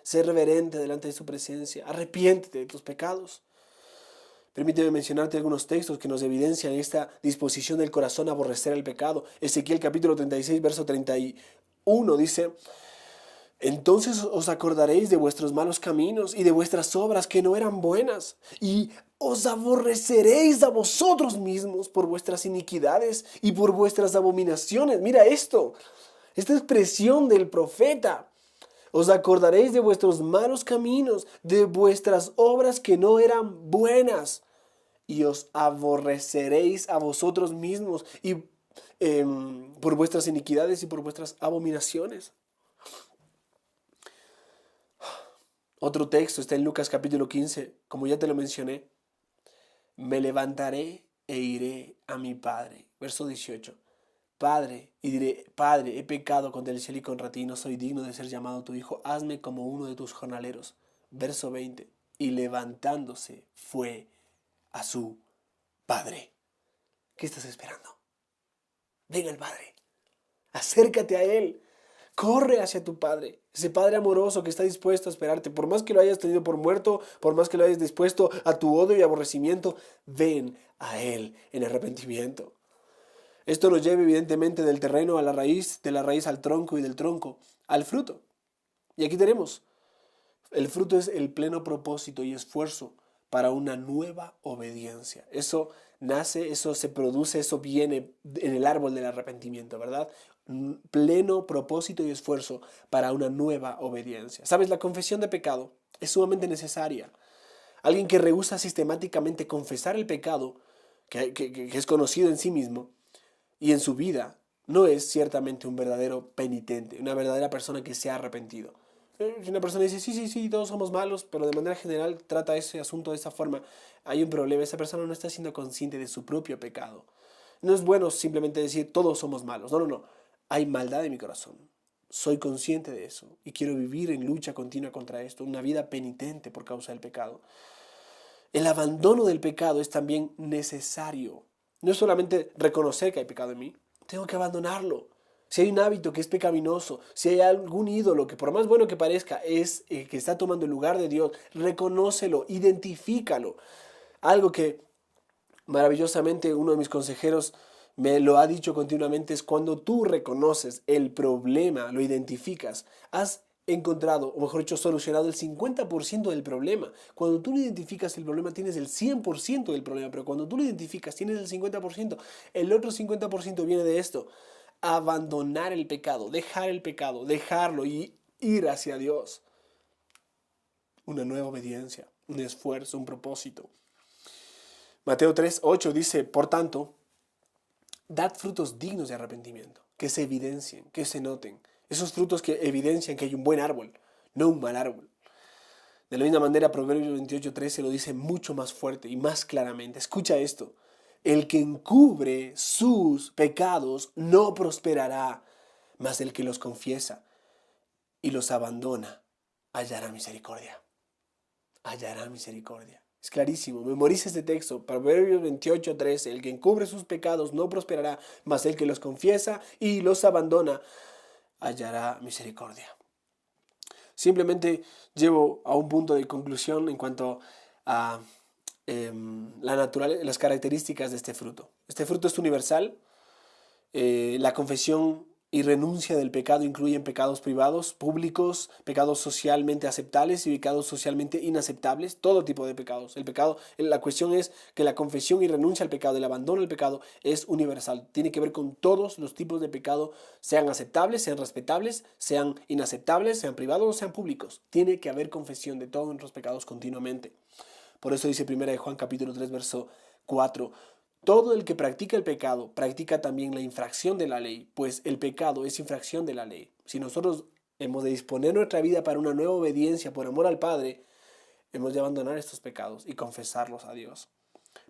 Sé reverente delante de su presencia. Arrepiéntete de tus pecados. Permíteme mencionarte algunos textos que nos evidencian esta disposición del corazón a aborrecer el pecado. Ezequiel capítulo 36, verso 31 dice: entonces os acordaréis de vuestros malos caminos y de vuestras obras que no eran buenas, y os aborreceréis a vosotros mismos por vuestras iniquidades y por vuestras abominaciones. Mira esto, esta expresión del profeta. Os acordaréis de vuestros malos caminos, de vuestras obras que no eran buenas, y os aborreceréis a vosotros mismos y por vuestras iniquidades y por vuestras abominaciones. Otro texto está en Lucas capítulo 15, como ya te lo mencioné. Me levantaré e iré a mi Padre. Verso 18. Padre, y diré, Padre, he pecado contra el cielo y contra ti, no soy digno de ser llamado tu hijo, hazme como uno de tus jornaleros. Verso 20. Y levantándose fue a su Padre. ¿Qué estás esperando? Ven al Padre. Acércate a Él. Corre hacia tu Padre. Ese Padre amoroso que está dispuesto a esperarte. Por más que lo hayas tenido por muerto, por más que lo hayas dispuesto a tu odio y aborrecimiento, ven a Él en arrepentimiento. Esto nos lleva evidentemente del terreno a la raíz, de la raíz al tronco y del tronco al fruto. Y aquí tenemos, el fruto es el pleno propósito y esfuerzo para una nueva obediencia. Eso nace, eso se produce, eso viene en el árbol del arrepentimiento, ¿verdad? Pleno propósito y esfuerzo para una nueva obediencia. ¿Sabes? La confesión de pecado es sumamente necesaria. Alguien que rehúsa sistemáticamente confesar el pecado que es conocido en sí mismo y en su vida, no es ciertamente un verdadero penitente, una verdadera persona que se ha arrepentido. Si una persona dice, sí, todos somos malos, pero de manera general trata ese asunto de esa forma, hay un problema. Esa persona no está siendo consciente de su propio pecado. No es bueno simplemente decir, todos somos malos. No. Hay maldad en mi corazón. soy consciente de eso y quiero vivir en lucha continua contra esto, una vida penitente por causa del pecado. El abandono del pecado es también necesario. No es solamente reconocer que hay pecado en mí, tengo que abandonarlo. Si hay un hábito que es pecaminoso, si hay algún ídolo que por más bueno que parezca es que está tomando el lugar de Dios, reconócelo, identifícalo. Algo que maravillosamente uno de mis consejeros me lo ha dicho continuamente es cuando tú reconoces el problema, lo identificas, has encontrado, o mejor dicho, solucionado el 50% del problema. Cuando tú lo identificas el problema tienes el 100% del problema, pero cuando tú lo identificas tienes el 50%. El otro 50% viene de esto: abandonar el pecado, dejarlo y ir hacia Dios. Una nueva obediencia, un esfuerzo, un propósito. Mateo 3:8 dice, por tanto, dad frutos dignos de arrepentimiento, que se evidencien, que se noten. Esos frutos que evidencian que hay un buen árbol, no un mal árbol. De la misma manera, Proverbios 28:13 lo dice mucho más fuerte y más claramente. Escucha esto: el que encubre sus pecados no prosperará, mas el que los confiesa y los abandona hallará misericordia. Hallará misericordia. Es clarísimo, memoriza este texto, Proverbios 28:13, el que encubre sus pecados no prosperará, mas el que los confiesa y los abandona hallará misericordia. Simplemente llevo a un punto de conclusión en cuanto a las características de este fruto. Este fruto es universal. La confesión y renuncia del pecado incluyen pecados privados, públicos, pecados socialmente aceptables y pecados socialmente inaceptables, todo tipo de pecados. La cuestión es que la confesión y renuncia al pecado, el abandono del pecado es universal. Tiene que ver con todos los tipos de pecado, sean aceptables, sean respetables, sean inaceptables, sean privados o sean públicos. Tiene que haber confesión de todos nuestros pecados continuamente. Por eso dice 1 de Juan capítulo 3, verso 4. Todo el que practica el pecado practica también la infracción de la ley, pues el pecado es infracción de la ley. Si nosotros hemos de disponer nuestra vida para una nueva obediencia por amor al Padre, hemos de abandonar estos pecados y confesarlos a Dios.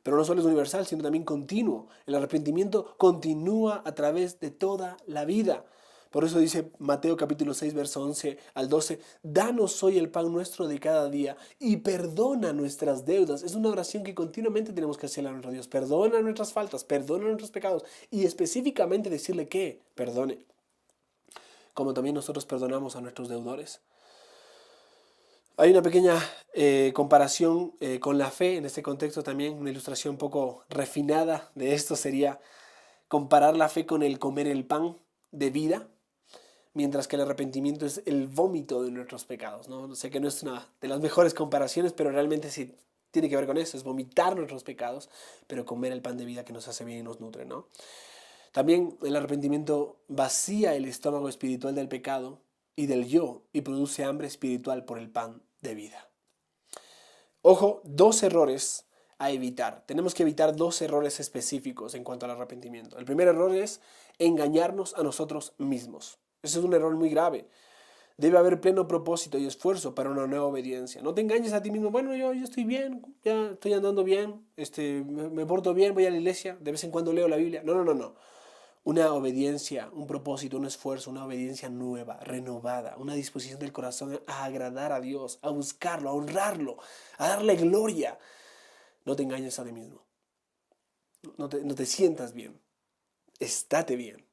Pero no solo es universal, sino también continuo. El arrepentimiento continúa a través de toda la vida. Por eso dice Mateo capítulo 6, verso 11 al 12, danos hoy el pan nuestro de cada día y perdona nuestras deudas. Es una oración que continuamente tenemos que hacerle a nuestro Dios. Perdona nuestras faltas, perdona nuestros pecados y específicamente decirle que perdone. Como también nosotros perdonamos a nuestros deudores. Hay una pequeña comparación con la fe en este contexto también, una ilustración un poco refinada de esto sería comparar la fe con el comer el pan de vida, mientras que el arrepentimiento es el vómito de nuestros pecados, ¿no? Sé que no es una de las mejores comparaciones, pero realmente sí tiene que ver con eso, es vomitar nuestros pecados, pero comer el pan de vida que nos hace bien y nos nutre, ¿no? También el arrepentimiento vacía el estómago espiritual del pecado y del yo y produce hambre espiritual por el pan de vida. Ojo, 2 errores a evitar. Tenemos que evitar 2 errores específicos en cuanto al arrepentimiento. El primer error es engañarnos a nosotros mismos. Ese es un error muy grave. Debe haber pleno propósito y esfuerzo para una nueva obediencia. No te engañes a ti mismo. Bueno, yo estoy bien, ya estoy andando bien, me porto bien, voy a la iglesia, de vez en cuando leo la Biblia. No. Una obediencia, un propósito, un esfuerzo, una obediencia nueva, renovada, una disposición del corazón a agradar a Dios, a buscarlo, a honrarlo, a darle gloria. No te engañes a ti mismo. No te sientas bien. Estate bien.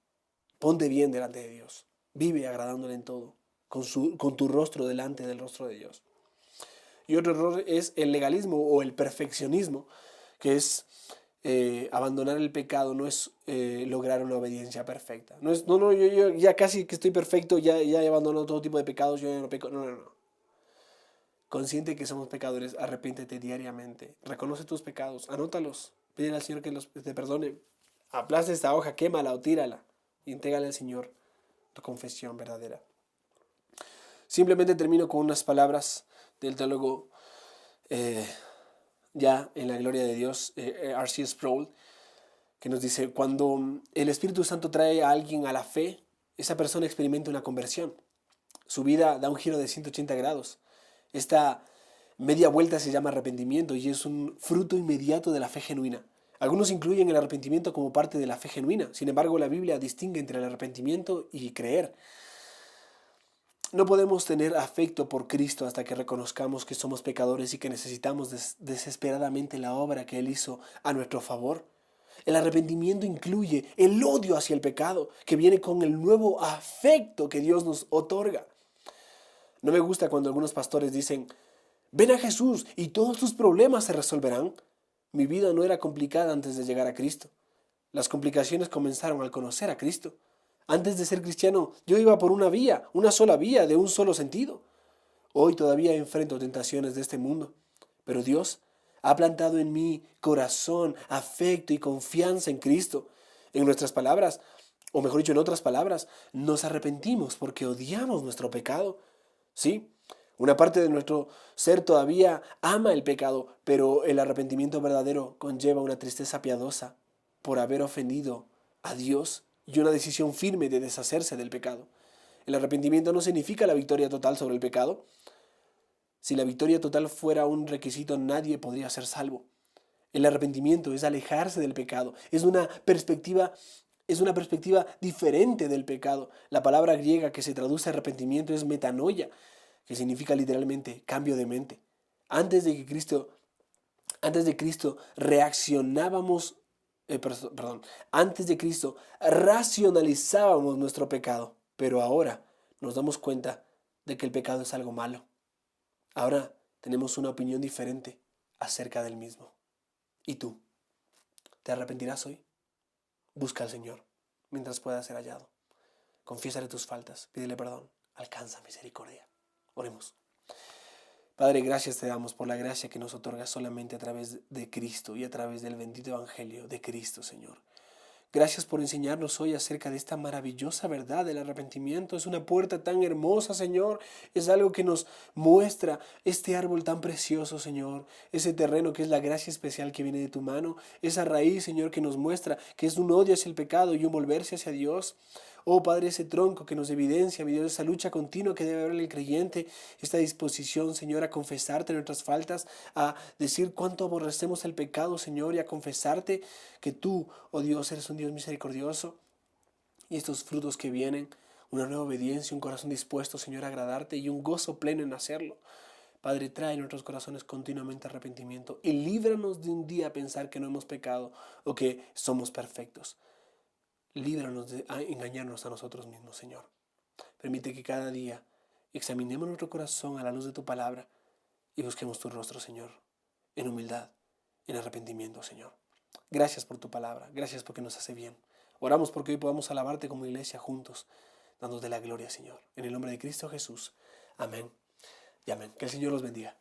Ponte bien delante de Dios. Vive agradándole en todo, con tu rostro delante del rostro de Dios. Y otro error es el legalismo o el perfeccionismo, que es abandonar el pecado, no es lograr una obediencia perfecta. No es, yo ya casi que estoy perfecto, ya he abandonado todo tipo de pecados, yo ya no peco. No. Consciente que somos pecadores, arrepiéntete diariamente. Reconoce tus pecados, anótalos, pídele al Señor que te perdone. Aplasta esta hoja, quémala o tírala y entrégale al Señor tu confesión verdadera. Simplemente termino con unas palabras del teólogo ya en la gloria de Dios, R.C. Sproul, que nos dice, cuando el Espíritu Santo trae a alguien a la fe, esa persona experimenta una conversión. Su vida da un giro de 180 grados. Esta media vuelta se llama arrepentimiento y es un fruto inmediato de la fe genuina. Algunos incluyen el arrepentimiento como parte de la fe genuina. Sin embargo, la Biblia distingue entre el arrepentimiento y creer. No podemos tener afecto por Cristo hasta que reconozcamos que somos pecadores y que necesitamos desesperadamente la obra que Él hizo a nuestro favor. El arrepentimiento incluye el odio hacia el pecado, que viene con el nuevo afecto que Dios nos otorga. No me gusta cuando algunos pastores dicen, ven a Jesús y todos tus problemas se resolverán. Mi vida no era complicada antes de llegar a Cristo. Las complicaciones comenzaron al conocer a Cristo. Antes de ser cristiano, yo iba por una sola vía, de un solo sentido. Hoy todavía enfrento tentaciones de este mundo, pero Dios ha plantado en mi corazón afecto y confianza en Cristo. En nuestras palabras, o mejor dicho, en otras palabras, nos arrepentimos porque odiamos nuestro pecado. Sí, una parte de nuestro ser todavía ama el pecado, pero el arrepentimiento verdadero conlleva una tristeza piadosa por haber ofendido a Dios y una decisión firme de deshacerse del pecado. El arrepentimiento no significa la victoria total sobre el pecado. Si la victoria total fuera un requisito, nadie podría ser salvo. El arrepentimiento es alejarse del pecado, es una perspectiva diferente del pecado. La palabra griega que se traduce a arrepentimiento es metanoia, que significa literalmente cambio de mente. Antes de Cristo reaccionábamos, antes de Cristo racionalizábamos nuestro pecado, pero ahora nos damos cuenta de que el pecado es algo malo. Ahora tenemos una opinión diferente acerca del mismo. ¿Y tú? ¿Te arrepentirás hoy? Busca al Señor mientras pueda ser hallado. Confiésale tus faltas, pídele perdón, alcanza misericordia. Oremos. Padre, gracias te damos por la gracia que nos otorga solamente a través de Cristo y a través del bendito Evangelio de Cristo, Señor. Gracias por enseñarnos hoy acerca de esta maravillosa verdad del arrepentimiento. Es una puerta tan hermosa, Señor. Es algo que nos muestra este árbol tan precioso, Señor. Ese terreno que es la gracia especial que viene de tu mano. Esa raíz, Señor, que nos muestra que es un odio hacia el pecado y un volverse hacia Dios. Oh Padre, ese tronco que nos evidencia, mi Dios, esa lucha continua que debe haber en el creyente, esta disposición, Señor, a confesarte nuestras faltas, a decir cuánto aborrecemos el pecado, Señor, y a confesarte que tú, oh Dios, eres un Dios misericordioso. Y estos frutos que vienen, una nueva obediencia, un corazón dispuesto, Señor, a agradarte y un gozo pleno en hacerlo. Padre, trae en nuestros corazones continuamente arrepentimiento y líbranos de un día a pensar que no hemos pecado o que somos perfectos. Líbranos de engañarnos a nosotros mismos, Señor. Permite que cada día examinemos nuestro corazón a la luz de tu palabra y busquemos tu rostro, Señor, en humildad, en arrepentimiento, Señor. Gracias por tu palabra, gracias porque nos hace bien. Oramos porque hoy podamos alabarte como iglesia juntos, dándote la gloria, Señor. En el nombre de Cristo Jesús. Amén y amén. Que el Señor los bendiga.